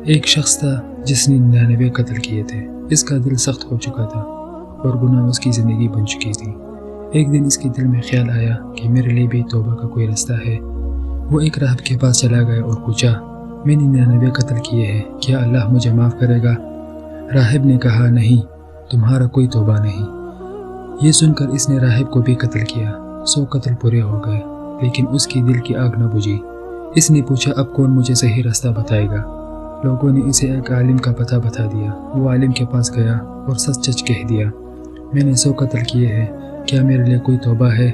ایک شخص تھا جس نے 99 قتل کیے تھے۔ اس کا دل سخت ہو چکا تھا اور گناہ اس کی زندگی بن چکی تھی۔ ایک دن اس کے دل میں خیال آیا کہ میرے لیے بھی توبہ کا کوئی رستہ ہے۔ وہ ایک راہب کے پاس چلا گیا اور پوچھا، میں نے 99 قتل کیے ہیں، کیا اللہ مجھے معاف کرے گا؟ راہب نے کہا، نہیں، تمہارا کوئی توبہ نہیں۔ یہ سن کر اس نے راہب کو بھی قتل کیا۔ 100 قتل پورے ہو گئے، لیکن اس کی دل کی آگ نہ بجھی۔ اس نے پوچھا، اب کون مجھے صحیح رستہ بتائے گا؟ لوگوں نے اسے ایک عالم کا پتہ بتا دیا۔ وہ عالم کے پاس گیا اور سچ سچ کہہ دیا، میں نے 100 قتل کیے ہیں، کیا میرے لیے کوئی توبہ ہے؟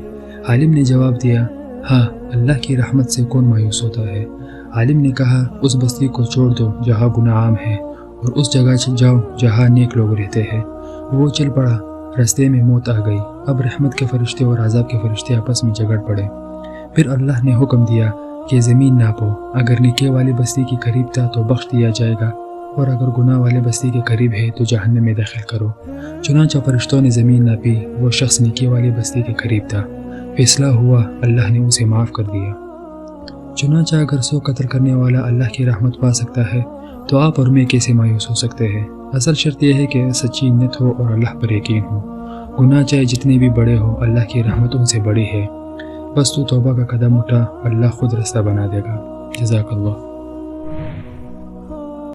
عالم نے جواب دیا، ہاں، اللہ کی رحمت سے کون مایوس ہوتا ہے؟ عالم نے کہا، اس بستی کو چھوڑ دو جہاں گناہ عام ہے اور اس جگہ جاؤ جہاں نیک لوگ رہتے ہیں۔ وہ چل پڑا، رستے میں موت آ گئی۔ اب رحمت کے فرشتے اور عذاب کے فرشتے آپس میں جھگڑ پڑے۔ پھر اللہ نے حکم دیا کہ زمین ناپو، اگر نیکی والی بستی کے قریب تھا تو بخش دیا جائے گا، اور اگر گناہ والے بستی کے قریب ہے تو جہنم میں داخل کرو۔ چنانچہ فرشتوں نے زمین ناپی، وہ شخص نیکی والی بستی کے قریب تھا۔ فیصلہ ہوا، اللہ نے اسے معاف کر دیا۔ چنانچہ اگر 100 قتل کرنے والا اللہ کی رحمت پا سکتا ہے تو آپ اور میں کیسے مایوس ہو سکتے ہیں؟ اصل شرط یہ ہے کہ سچی نیت ہو اور اللہ پر یقین ہو۔ گناہ چاہے جتنے بھی بڑے ہو، اللہ کی رحمت ان سے بڑی ہے۔ بس تو توبہ کا قدم اٹھا، اللہ خود رستہ بنا دے گا۔ جزاک اللہ۔